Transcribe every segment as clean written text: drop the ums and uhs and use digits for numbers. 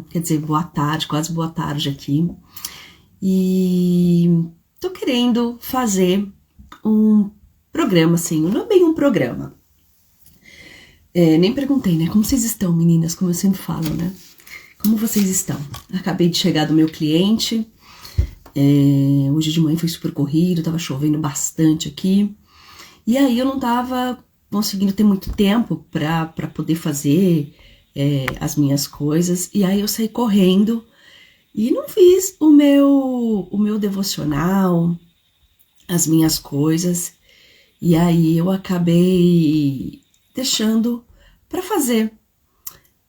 quer dizer, boa tarde, quase boa tarde aqui. E tô querendo fazer um programa, assim, não é bem um programa. Nem perguntei, né? Como vocês estão, meninas? Como eu sempre falo, né? Como vocês estão? Acabei de chegar do meu cliente. Hoje de manhã foi super corrido, tava chovendo bastante aqui. E aí eu não tava conseguindo ter muito tempo pra poder fazer as minhas coisas. E aí eu saí correndo e não fiz o meu devocional, as minhas coisas. E aí eu acabei deixando pra fazer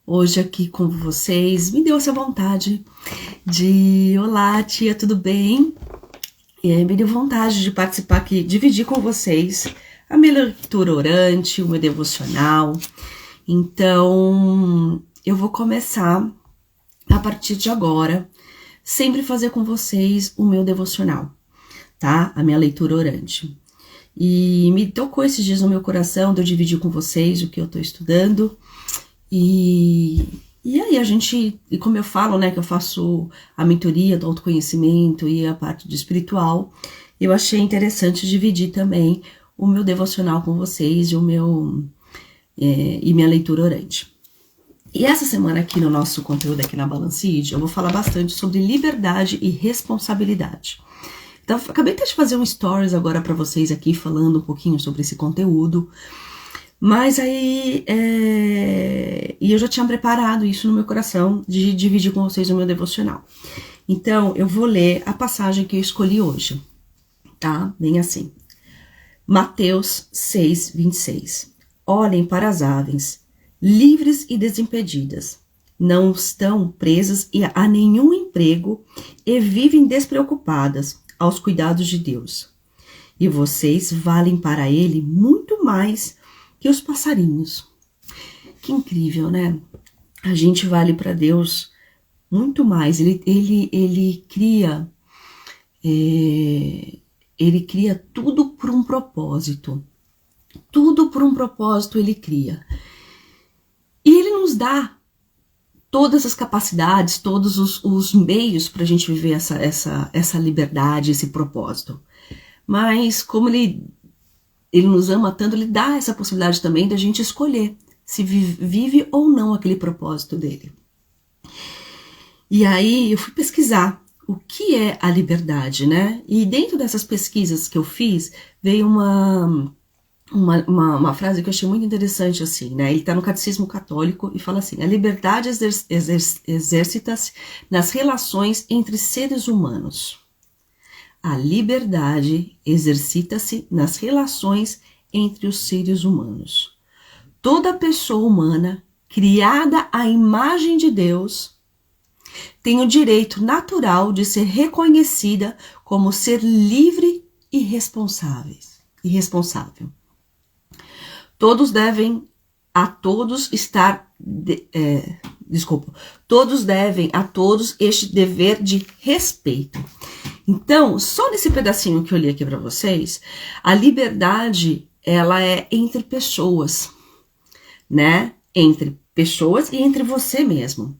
hoje aqui com vocês. Me deu essa vontade de olá, tia, tudo bem? Me deu vontade de participar aqui, dividir com vocês a minha leitura orante, o meu devocional. Então, eu vou começar a partir de agora, sempre fazer com vocês o meu devocional, tá? A minha leitura orante. E me tocou esses dias no meu coração de eu dividir com vocês o que eu tô estudando. E aí e como eu falo, né, que eu faço a mentoria do autoconhecimento e a parte do espiritual, eu achei interessante dividir também o meu devocional com vocês e minha leitura orante. E essa semana aqui no nosso conteúdo aqui na Balanced, eu vou falar bastante sobre liberdade e responsabilidade. Então, acabei até de fazer um stories agora para vocês aqui, falando um pouquinho sobre esse conteúdo. Mas aí, e eu já tinha preparado isso no meu coração, de dividir com vocês o meu devocional. Então, eu vou ler a passagem que eu escolhi hoje, tá? Bem assim. Mateus 6, 26. Olhem para as aves, livres e desimpedidas. Não estão presas a nenhum emprego e vivem despreocupadas aos cuidados de Deus. E vocês valem para Ele muito mais que os passarinhos. Que incrível, né? A gente vale para Deus muito mais. Ele cria tudo por um propósito. Tudo por um propósito ele cria. E ele nos dá todas as capacidades, todos os meios para a gente viver essa liberdade, esse propósito. Mas como ele nos ama tanto, ele dá essa possibilidade também da gente escolher se vive ou não aquele propósito dele. E aí eu fui pesquisar o que é a liberdade, né? E dentro dessas pesquisas que eu fiz, veio uma frase que eu achei muito interessante, assim, né? Ele tá no Catecismo Católico e fala assim: a liberdade exercita-se nas relações entre seres humanos. A liberdade exercita-se nas relações entre os seres humanos. Toda pessoa humana, criada à imagem de Deus, tem o direito natural de ser reconhecida como ser livre e responsável. Todos devem a todos este dever de respeito. Então, só nesse pedacinho que eu li aqui para vocês, a liberdade, ela é entre pessoas, né? Entre pessoas e entre você mesmo.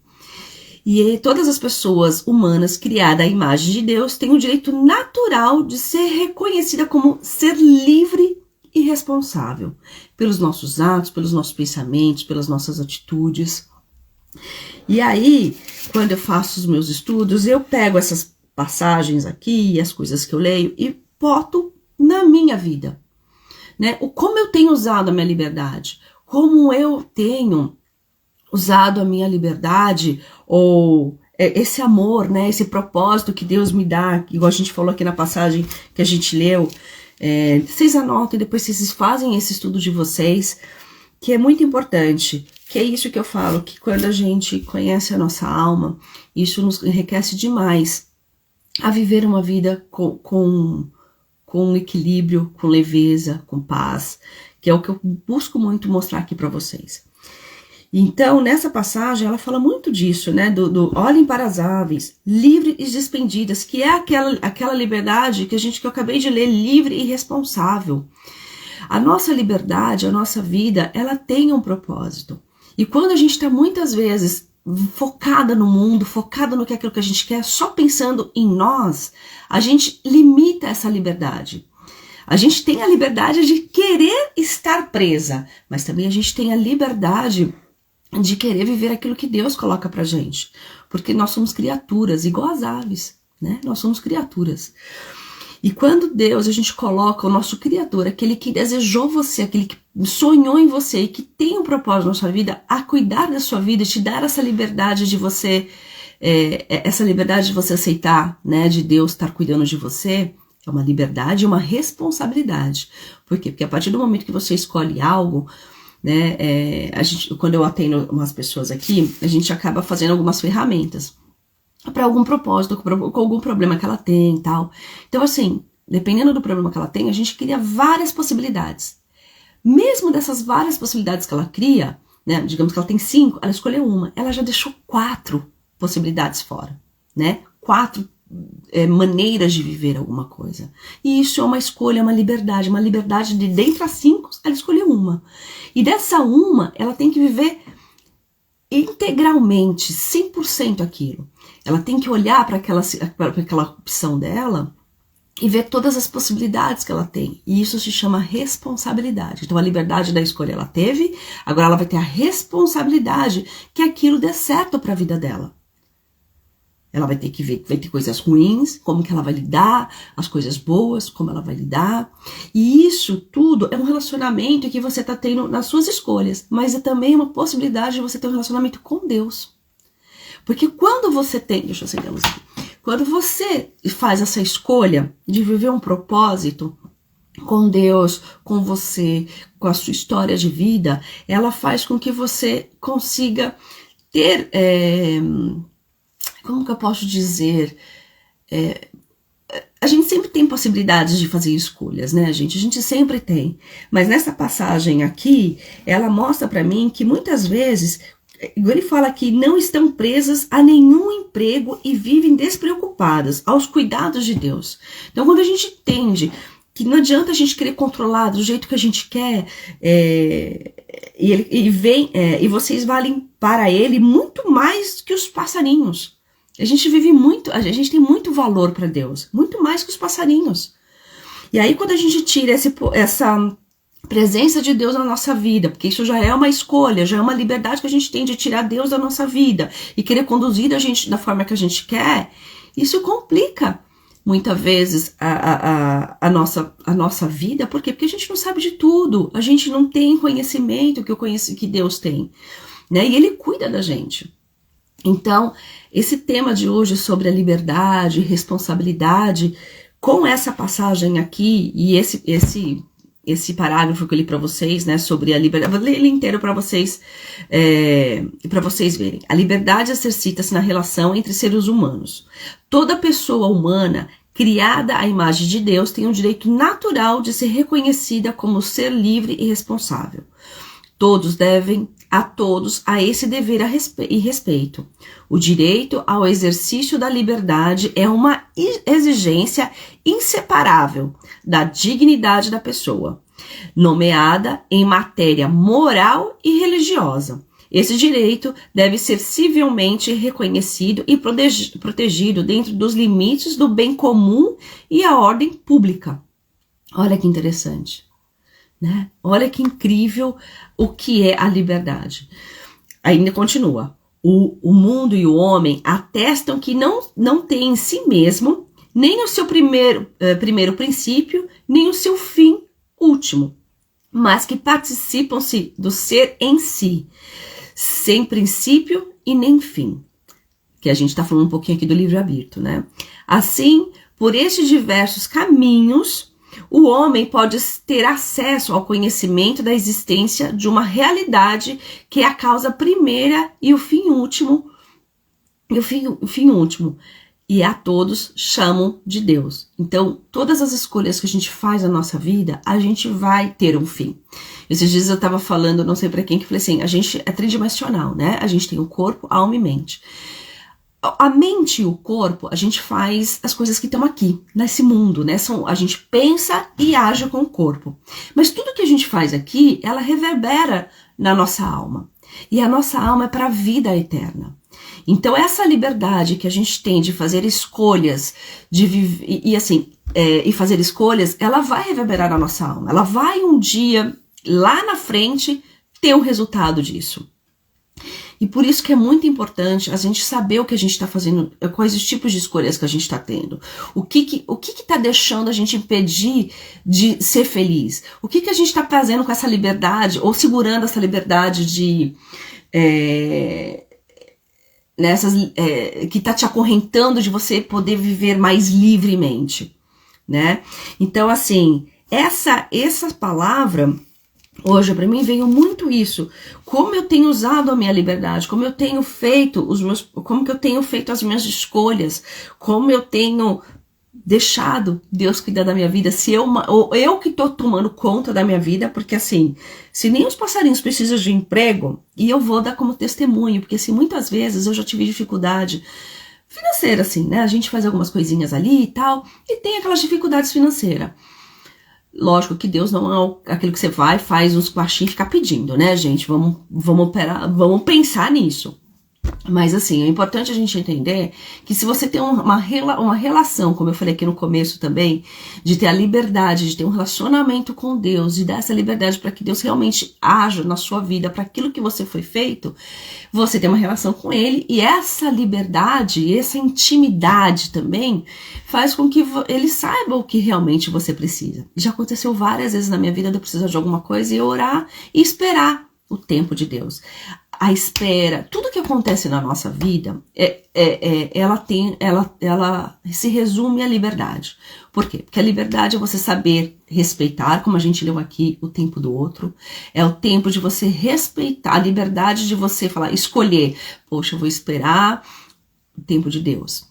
E todas as pessoas humanas criadas à imagem de Deus têm o direito natural de ser reconhecida como ser livre e responsável pelos nossos atos, pelos nossos pensamentos, pelas nossas atitudes. E aí, quando eu faço os meus estudos, eu pego essas passagens aqui, as coisas que eu leio e boto na minha vida, né? Como eu tenho usado a minha liberdade, como eu tenho usado a minha liberdade, ou esse amor, né? Esse propósito que Deus me dá, igual a gente falou aqui na passagem que a gente leu. Vocês anotem, depois vocês fazem esse estudo de vocês, que é muito importante, que é isso que eu falo, que quando a gente conhece a nossa alma, isso nos enriquece demais a viver uma vida com equilíbrio, com leveza, com paz, que é o que eu busco muito mostrar aqui para vocês. Então, nessa passagem, ela fala muito disso, né? Olhem para as aves, livres e despendidas, que é aquela liberdade que eu acabei de ler, livre e responsável. A nossa liberdade, a nossa vida, ela tem um propósito. E quando a gente está muitas vezes focada no mundo, focada no que é aquilo que a gente quer, só pensando em nós, a gente limita essa liberdade. A gente tem a liberdade de querer estar presa, mas também a gente tem a liberdade de querer viver aquilo que Deus coloca pra gente. Porque nós somos criaturas, igual as aves, né? Nós somos criaturas. E quando Deus, a gente coloca o nosso Criador, aquele que desejou você, aquele que sonhou em você e que tem um propósito na sua vida, a cuidar da sua vida, te dar essa liberdade de você, essa liberdade de você aceitar, né, de Deus estar cuidando de você, é uma liberdade e uma responsabilidade. Por quê? Porque a partir do momento que você escolhe algo, né, quando eu atendo umas pessoas aqui, a gente acaba fazendo algumas ferramentas para algum propósito, com algum problema que ela tem e tal. Então, assim, dependendo do problema que ela tem, a gente cria várias possibilidades. Mesmo dessas várias possibilidades que ela cria, né, digamos que ela tem 5, ela escolheu uma, ela já deixou 4 possibilidades fora, né? 4 maneiras de viver alguma coisa. E isso é uma escolha, uma liberdade de dentre as 5, ela escolheu uma. E dessa uma, ela tem que viver integralmente, 100% aquilo. Ela tem que olhar para aquela opção dela e ver todas as possibilidades que ela tem. E isso se chama responsabilidade. Então a liberdade da escolha ela teve, agora ela vai ter a responsabilidade que aquilo dê certo para a vida dela. Ela vai ter que ver, vai ter coisas ruins, como que ela vai lidar, as coisas boas, como ela vai lidar. E isso tudo é um relacionamento que você está tendo nas suas escolhas, mas é também uma possibilidade de você ter um relacionamento com Deus. Porque quando você tem, deixa eu acender a luz aqui, quando você faz essa escolha de viver um propósito com Deus, com você, com a sua história de vida, ela faz com que você consiga ter... como que eu posso dizer? A gente sempre tem possibilidades de fazer escolhas, né, gente? A gente sempre tem. Mas nessa passagem aqui, ela mostra pra mim que muitas vezes, ele fala que não estão presas a nenhum emprego e vivem despreocupadas aos cuidados de Deus. Então, quando a gente entende que não adianta a gente querer controlar do jeito que a gente quer, e vocês valem para ele muito mais que os passarinhos. A gente tem muito valor para Deus, muito mais que os passarinhos. E aí quando a gente tira essa presença de Deus na nossa vida, porque isso já é uma escolha, já é uma liberdade que a gente tem de tirar Deus da nossa vida e querer conduzir a gente da forma que a gente quer, isso complica muitas vezes a nossa vida. Por quê? Porque a gente não sabe de tudo, a gente não tem conhecimento que Deus tem, né? E Ele cuida da gente. Então, esse tema de hoje sobre a liberdade e responsabilidade, com essa passagem aqui e esse parágrafo que eu li para vocês, né, sobre a liberdade, vou ler ele inteiro para vocês verem. A liberdade exercita-se na relação entre seres humanos. Toda pessoa humana criada à imagem de Deus tem o direito natural de ser reconhecida como ser livre e responsável. Todos devem a esse dever e respeito. O direito ao exercício da liberdade é uma exigência inseparável da dignidade da pessoa, nomeada em matéria moral e religiosa. Esse direito deve ser civilmente reconhecido e protegido dentro dos limites do bem comum e a ordem pública. Olha que interessante. Né? Olha que incrível o que é a liberdade. Ainda continua. O mundo e o homem atestam que não tem em si mesmo nem o seu primeiro princípio, nem o seu fim último, mas que participam-se do ser em si, sem princípio e nem fim. Que a gente está falando um pouquinho aqui do livre-arbítrio, né? Assim, por estes diversos caminhos, o homem pode ter acesso ao conhecimento da existência de uma realidade que é a causa primeira e o fim último, e a todos chamam de Deus. Então, todas as escolhas que a gente faz na nossa vida, a gente vai ter um fim. Esses dias eu estava falando, não sei para quem, que falei assim, a gente é tridimensional, né? A gente tem o corpo, a alma e mente. A mente e o corpo, a gente faz as coisas que estão aqui, nesse mundo, né? A gente pensa e age com o corpo. Mas tudo que a gente faz aqui, ela reverbera na nossa alma. E a nossa alma é para a vida eterna. Então essa liberdade que a gente tem de fazer escolhas, de viver, e assim, e fazer escolhas, ela vai reverberar na nossa alma. Ela vai um dia, lá na frente, ter um resultado disso. E por isso que é muito importante a gente saber o que a gente está fazendo, quais os tipos de escolhas que a gente está tendo. O que está deixando a gente impedir de ser feliz? O que a gente está fazendo com essa liberdade, ou segurando essa liberdade de... que está te acorrentando de você poder viver mais livremente, né? Então, assim, essa palavra... Hoje, para mim, veio muito isso. Como eu tenho usado a minha liberdade, como eu tenho feito como que eu tenho feito as minhas escolhas, como eu tenho deixado Deus cuidar da minha vida, ou eu que estou tomando conta da minha vida, porque assim, se nem os passarinhos precisam de emprego, e eu vou dar como testemunho, porque assim, muitas vezes eu já tive dificuldade financeira, assim, né? A gente faz algumas coisinhas ali e tal, e tem aquelas dificuldades financeiras. Lógico que Deus não é aquilo que você vai, faz uns quartinhos e fica pedindo, né, gente? Vamos pensar nisso. Mas assim, é importante a gente entender que se você tem uma relação, como eu falei aqui no começo também, de ter a liberdade, de ter um relacionamento com Deus, de dar essa liberdade para que Deus realmente haja na sua vida, para aquilo que você foi feito, você tem uma relação com Ele, e essa liberdade, essa intimidade também, faz com que Ele saiba o que realmente você precisa. Já aconteceu várias vezes na minha vida de eu precisar de alguma coisa e orar e esperar o tempo de Deus. A espera, tudo que acontece na nossa vida, ela se resume à liberdade. Por quê? Porque a liberdade é você saber respeitar, como a gente leu aqui, o tempo do outro. É o tempo de você respeitar, a liberdade de você falar, escolher. Poxa, eu vou esperar o tempo de Deus.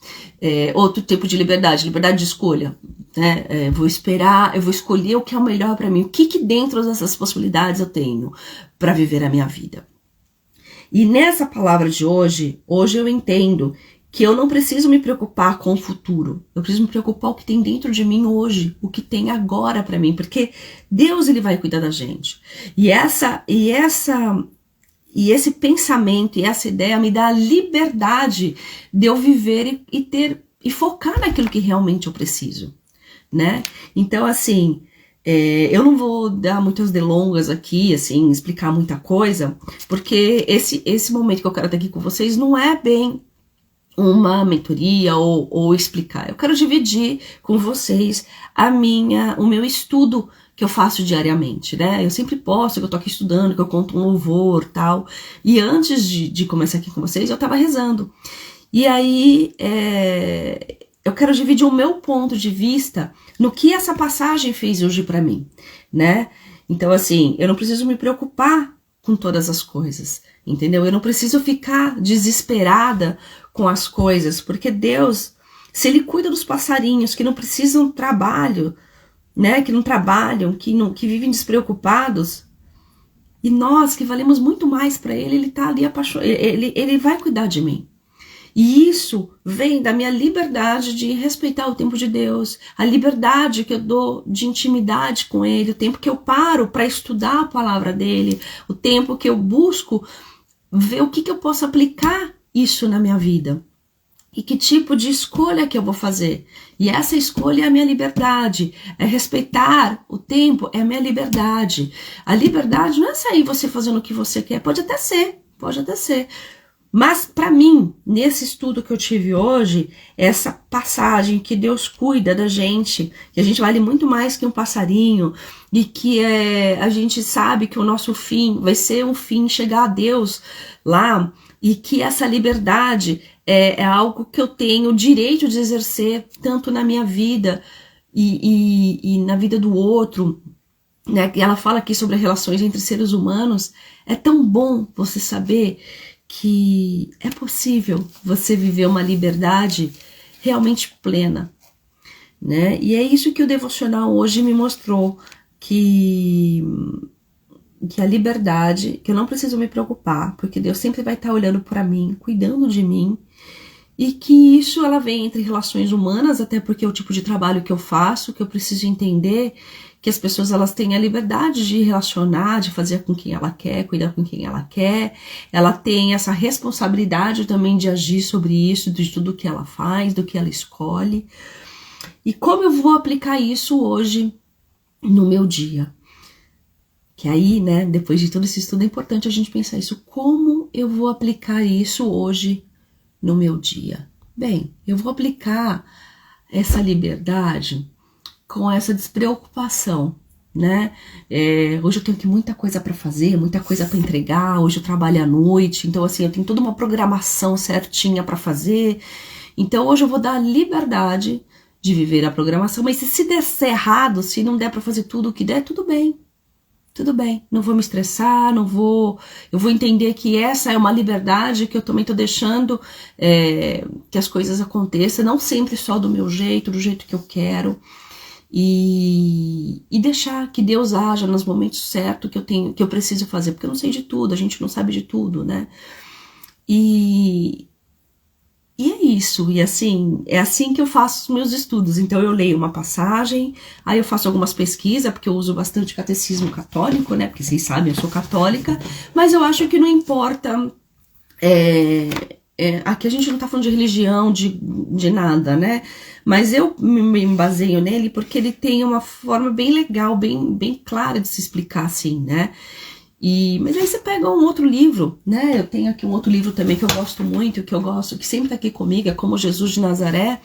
Outro tipo de liberdade de escolha. Né? Vou esperar, eu vou escolher o que é o melhor para mim. O que dentro dessas possibilidades eu tenho para viver a minha vida. E nessa palavra de hoje eu entendo que eu não preciso me preocupar com o futuro. Eu preciso me preocupar com o que tem dentro de mim hoje, o que tem agora para mim, porque Deus, ele vai cuidar da gente. E esse pensamento e essa ideia me dá a liberdade de eu viver e focar naquilo que realmente eu preciso, né? Então, assim, eu não vou dar muitas delongas aqui, assim, explicar muita coisa, porque esse momento que eu quero estar aqui com vocês não é bem uma mentoria ou explicar. Eu quero dividir com vocês o meu estudo que eu faço diariamente, né? Eu sempre posto que eu tô aqui estudando, que eu conto um louvor, tal. E antes de começar aqui com vocês, eu tava rezando. E aí, eu quero dividir o meu ponto de vista no que essa passagem fez hoje para mim, né? Então, assim, eu não preciso me preocupar com todas as coisas, entendeu? Eu não preciso ficar desesperada com as coisas, porque Deus, se Ele cuida dos passarinhos que não precisam trabalho, né? Que não trabalham, que vivem despreocupados, e nós que valemos muito mais para Ele, Ele tá ali apaixonado, ele vai cuidar de mim. E isso vem da minha liberdade de respeitar o tempo de Deus, a liberdade que eu dou de intimidade com Ele, o tempo que eu paro para estudar a palavra dEle, o tempo que eu busco ver o que eu posso aplicar isso na minha vida. E que tipo de escolha que eu vou fazer. E essa escolha é a minha liberdade. É respeitar o tempo, é a minha liberdade. A liberdade não é sair você fazendo o que você quer, pode até ser. Mas para mim, nesse estudo que eu tive hoje, essa passagem que Deus cuida da gente, que a gente vale muito mais que um passarinho, e que a gente sabe que o nosso fim vai ser um fim, chegar a Deus lá, e que essa liberdade é algo que eu tenho o direito de exercer, tanto na minha vida e na vida do outro, né? E ela fala aqui sobre relações entre seres humanos. É tão bom você saber que é possível você viver uma liberdade realmente plena, né? E é isso que o devocional hoje me mostrou, que a liberdade, que eu não preciso me preocupar, porque Deus sempre vai estar olhando para mim, cuidando de mim, e que isso ela vem entre relações humanas, até porque é o tipo de trabalho que eu faço, que eu preciso entender que as pessoas elas têm a liberdade de relacionar, de fazer com quem ela quer, cuidar com quem ela quer, ela tem essa responsabilidade também de agir sobre isso, de tudo que ela faz, do que ela escolhe. E como eu vou aplicar isso hoje no meu dia? Que aí, né, depois de todo esse estudo, é importante a gente pensar isso. Como eu vou aplicar isso hoje no meu dia? Bem, eu vou aplicar essa liberdade com essa despreocupação, né? Hoje eu tenho muita coisa para fazer, muita coisa para entregar. Hoje eu trabalho à noite, então assim, eu tenho toda uma programação certinha para fazer. Então hoje eu vou dar a liberdade de viver a programação, mas se der errado, se não der para fazer tudo o que der, tudo bem. Tudo bem, não vou me estressar, eu vou entender que essa é uma liberdade que eu também tô deixando que as coisas aconteçam, não sempre só do meu jeito, do jeito que eu quero, e deixar que Deus haja nos momentos certos que eu preciso fazer, porque eu não sei de tudo, a gente não sabe de tudo, né? E é isso, e assim, é assim que eu faço os meus estudos. Então eu leio uma passagem, aí eu faço algumas pesquisas, porque eu uso bastante catecismo católico, né? Porque vocês sabem, eu sou católica, mas eu acho que não importa. Aqui a gente não tá falando de religião, de nada, né? Mas eu me baseio nele porque ele tem uma forma bem legal, bem clara de se explicar assim, né? Mas aí você pega um outro livro, né? Eu tenho aqui um outro livro também que eu gosto muito, que sempre tá aqui comigo, é Como Jesus de Nazaré.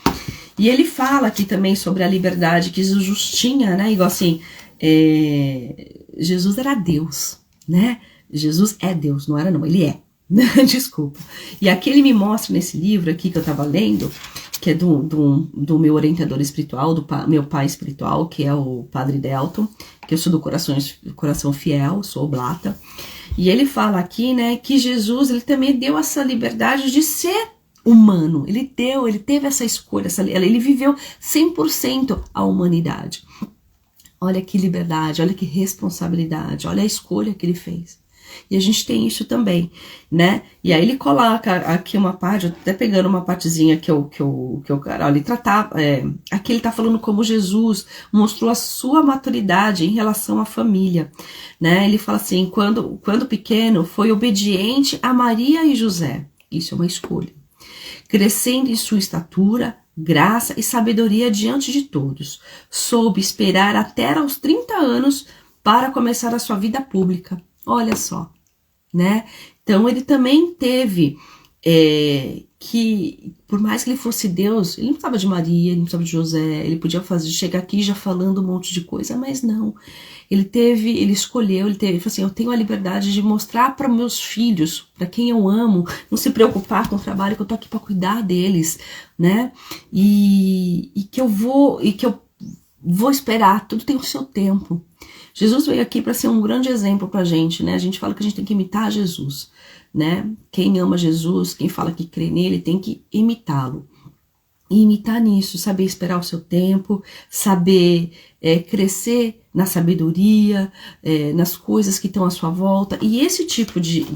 E ele fala aqui também sobre a liberdade que Jesus tinha, né? Igual assim, Jesus era Deus, né? Jesus é Deus, não era não, ele é. Desculpa. E aqui ele me mostra nesse livro aqui que eu tava lendo, que é do meu orientador espiritual, meu pai espiritual, que é o Padre Delton, que eu sou do Coração Fiel, sou oblata. E ele fala aqui, né, que Jesus, ele também deu essa liberdade de ser humano. Ele teve essa escolha, ele viveu 100% a humanidade. Olha que liberdade, olha que responsabilidade, olha a escolha que ele fez. E a gente tem isso também, né? E aí ele coloca aqui uma parte, até pegando uma partezinha que eu quero, ele tratar, aqui ele tá falando como Jesus mostrou a sua maturidade em relação à família, né? Ele fala assim, quando pequeno foi obediente a Maria e José, isso é uma escolha, crescendo em sua estatura, graça e sabedoria diante de todos, soube esperar até aos 30 anos para começar a sua vida pública. Olha só, né? Então ele também teve que, por mais que ele fosse Deus, ele não precisava de Maria, ele não precisava de José, ele podia chegar aqui já falando um monte de coisa, mas não. Ele escolheu, ele falou assim, eu tenho a liberdade de mostrar para meus filhos, para quem eu amo, não se preocupar com o trabalho, que eu tô aqui para cuidar deles, né? E que eu vou esperar, tudo tem o seu tempo. Jesus veio aqui para ser um grande exemplo pra gente, né? A gente fala que a gente tem que imitar Jesus, né? Quem ama Jesus, quem fala que crê nele, tem que imitá-lo. E imitar nisso, saber esperar o seu tempo, saber crescer na sabedoria, nas coisas que estão à sua volta. E esse tipo de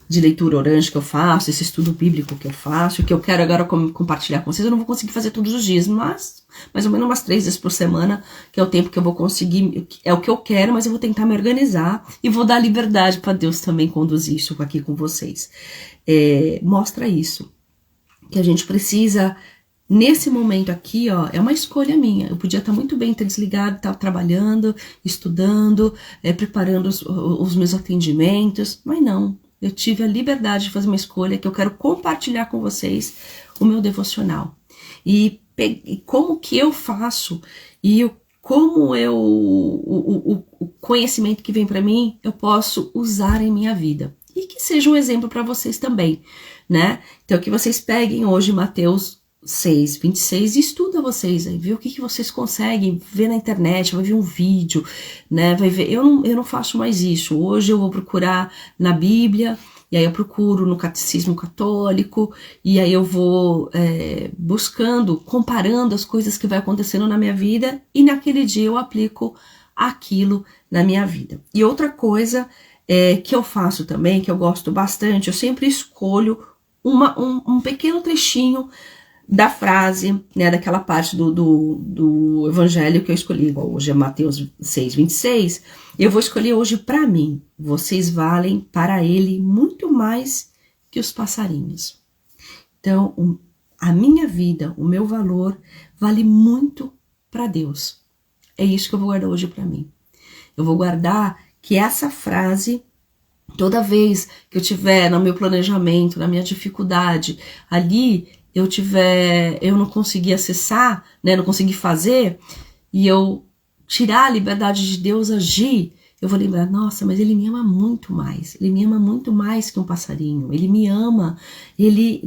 leitura orante que eu faço, esse estudo bíblico que eu faço, que eu quero agora compartilhar com vocês, eu não vou conseguir fazer todos os dias, mas mais ou menos umas 3 vezes por semana, que é o tempo que eu vou conseguir, é o que eu quero, mas eu vou tentar me organizar e vou dar liberdade para Deus também conduzir isso aqui com vocês. Mostra isso, que a gente precisa, nesse momento aqui, ó, é uma escolha minha, eu podia estar muito bem ter desligado, estar trabalhando, estudando, preparando os meus atendimentos, mas não. Eu tive a liberdade de fazer uma escolha que eu quero compartilhar com vocês o meu devocional. E como que eu faço e como o conhecimento que vem para mim eu posso usar em minha vida. E que seja um exemplo para vocês também, né? Então que vocês peguem hoje Mateus 6:26 e estuda vocês aí, vê o que vocês conseguem ver na internet, vai ver um vídeo, né? Vai ver. Eu não faço mais isso. Hoje eu vou procurar na Bíblia, e aí eu procuro no catecismo católico, e aí eu vou buscando, comparando as coisas que vai acontecendo na minha vida, e naquele dia eu aplico aquilo na minha vida. E outra coisa que eu faço também, que eu gosto bastante, eu sempre escolho um pequeno trechinho da frase, né, daquela parte do evangelho que eu escolhi, igual hoje é Mateus 6:26, eu vou escolher hoje para mim. Vocês valem para ele muito mais que os passarinhos. Então, a minha vida, o meu valor, vale muito para Deus. É isso que eu vou guardar hoje para mim. Eu vou guardar que essa frase, toda vez que eu tiver no meu planejamento, na minha dificuldade, ali eu não consegui acessar, né, não consegui fazer, e eu tirar a liberdade de Deus agir, eu vou lembrar, nossa, mas ele me ama muito mais. Ele me ama muito mais que um passarinho. Ele me ama. Ele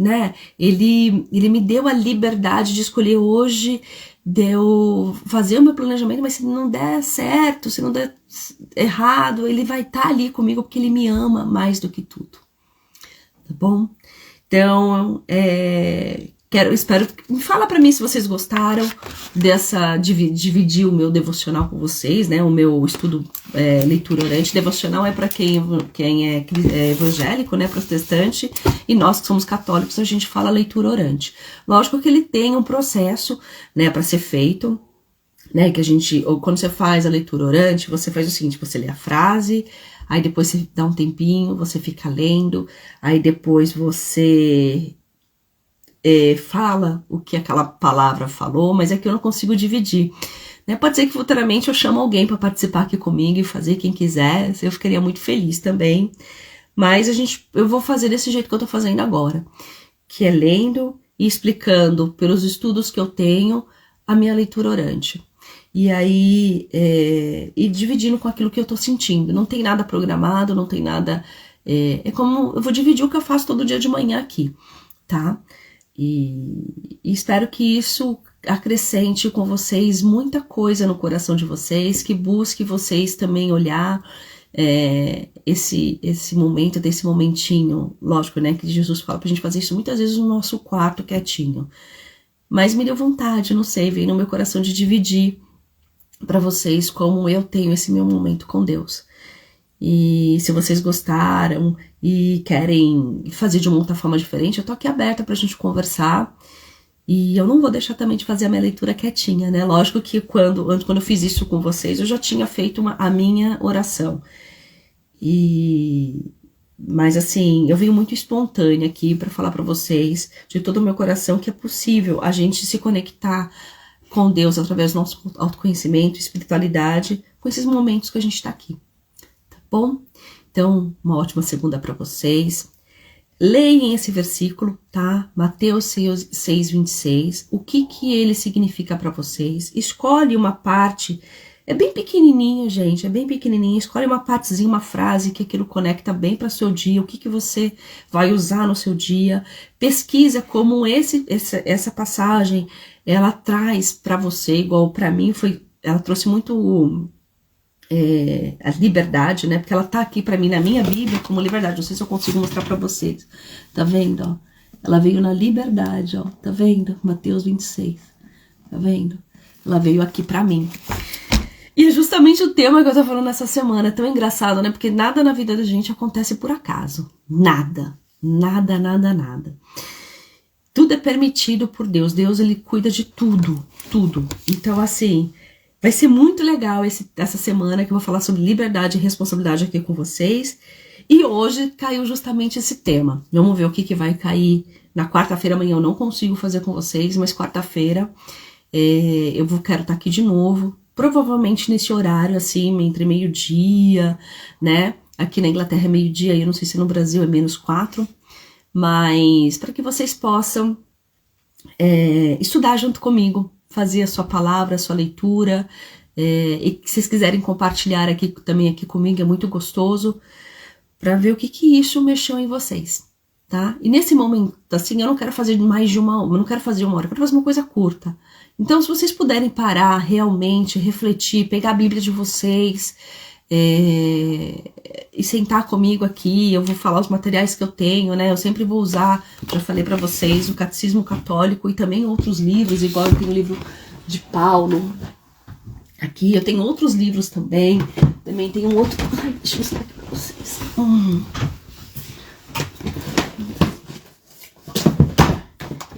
me deu a liberdade de escolher hoje, de eu fazer o meu planejamento, mas se não der certo, se não der errado, ele vai estar ali comigo porque ele me ama mais do que tudo. Tá bom? Então, espero que me fala para mim se vocês gostaram dessa dividir o meu devocional com vocês, né? O meu estudo leitura orante. Devocional é para quem é evangélico, né? Protestante, e nós que somos católicos a gente fala leitura orante. Lógico que ele tem um processo, né? Para ser feito, né? Que quando você faz a leitura orante, você faz o seguinte: você lê a frase. Aí depois você dá um tempinho, você fica lendo, aí depois você fala o que aquela palavra falou, mas é que eu não consigo dividir. Né? Pode ser que futuramente eu chamo alguém para participar aqui comigo e fazer, quem quiser, eu ficaria muito feliz também. Mas eu vou fazer desse jeito que eu tô fazendo agora, que é lendo e explicando pelos estudos que eu tenho a minha leitura orante. E aí, e dividindo com aquilo que eu tô sentindo. Não tem nada programado, não tem nada... É como eu vou dividir o que eu faço todo dia de manhã aqui, tá? E espero que isso acrescente com vocês muita coisa no coração de vocês, que busque vocês também olhar esse momento, desse momentinho, lógico, né? Que Jesus fala pra gente fazer isso muitas vezes no nosso quarto quietinho. Mas me deu vontade, não sei, veio no meu coração de dividir para vocês como eu tenho esse meu momento com Deus. E se vocês gostaram e querem fazer de uma outra forma diferente, eu tô aqui aberta pra gente conversar. E eu não vou deixar também de fazer a minha leitura quietinha, né? Lógico que quando eu fiz isso com vocês, eu já tinha feito a minha oração. Mas assim, eu venho muito espontânea aqui para falar para vocês de todo o meu coração que é possível a gente se conectar com Deus através do nosso autoconhecimento, espiritualidade, com esses momentos que a gente tá aqui. Tá bom? Então, uma ótima segunda para vocês. Leiam esse versículo, tá? Mateus 6:26. O que ele significa para vocês? Escolhe uma parte. É bem pequenininho, gente, é bem pequenininho. Escolhe uma partezinha, uma frase que aquilo conecta bem para o seu dia, o que você vai usar no seu dia. Pesquisa como essa passagem, ela traz para você, igual para mim, ela trouxe muito a liberdade, né? Porque ela tá aqui para mim na minha Bíblia como liberdade. Não sei se eu consigo mostrar para vocês. Tá vendo, ó? Ela veio na liberdade, ó. Tá vendo? Mateus 26. Tá vendo? Ela veio aqui para mim. E é justamente o tema que eu tô falando essa semana. É tão engraçado, né? Porque nada na vida da gente acontece por acaso. Nada. Nada, nada, nada. Tudo é permitido por Deus. Deus, ele cuida de tudo. Tudo. Então, assim, vai ser muito legal essa semana que eu vou falar sobre liberdade e responsabilidade aqui com vocês. E hoje caiu justamente esse tema. Vamos ver o que vai cair na quarta-feira. Amanhã eu não consigo fazer com vocês, mas quarta-feira quero estar aqui de novo. Provavelmente nesse horário, assim, entre meio-dia, né? Aqui na Inglaterra é meio-dia, eu não sei se no Brasil é -4. Mas para que vocês possam estudar junto comigo, fazer a sua palavra, a sua leitura. E se vocês quiserem compartilhar aqui comigo, é muito gostoso. Para ver o que isso mexeu em vocês, tá? E nesse momento, assim, eu não quero fazer mais de uma hora, eu não quero fazer uma hora, eu quero fazer uma coisa curta. Então, se vocês puderem parar, realmente, refletir, pegar a Bíblia de vocês e sentar comigo aqui, eu vou falar os materiais que eu tenho, né? Eu sempre vou usar, já falei para vocês, o Catecismo Católico e também outros livros, igual eu tenho o livro de Paulo. Aqui eu tenho outros livros também. Também tem um outro... Ai, deixa eu mostrar aqui pra vocês.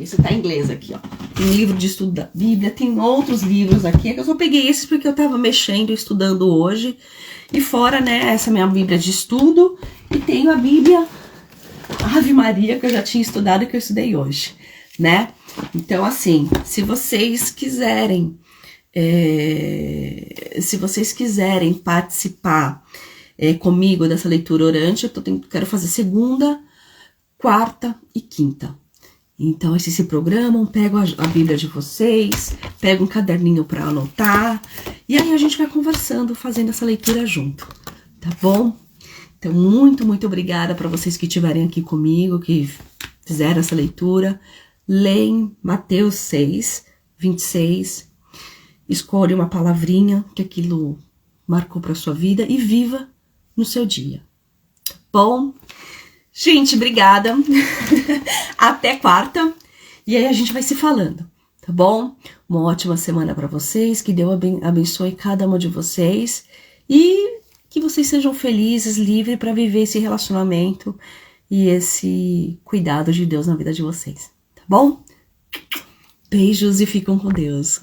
Esse tá em inglês aqui, ó. Tem livro de estudo da Bíblia, tem outros livros aqui. É que eu só peguei esses porque eu tava mexendo, estudando hoje. E fora, né, essa minha Bíblia de estudo. E tenho a Bíblia Ave Maria, que eu já tinha estudado e que eu estudei hoje, né? Então, assim, se vocês quiserem participar comigo dessa leitura orante, quero fazer segunda, quarta e quinta. Então, vocês se programam, pegam a Bíblia de vocês, pegam um caderninho para anotar, e aí a gente vai conversando, fazendo essa leitura junto, tá bom? Então, muito, muito obrigada para vocês que estiverem aqui comigo, que fizeram essa leitura. Leem Mateus 6, 26, escolhe uma palavrinha que aquilo marcou para sua vida e viva no seu dia. Tá bom? Gente, obrigada. Até quarta. E aí a gente vai se falando, tá bom? Uma ótima semana para vocês. Que Deus abençoe cada uma de vocês. E que vocês sejam felizes, livres para viver esse relacionamento e esse cuidado de Deus na vida de vocês, tá bom? Beijos e fiquem com Deus.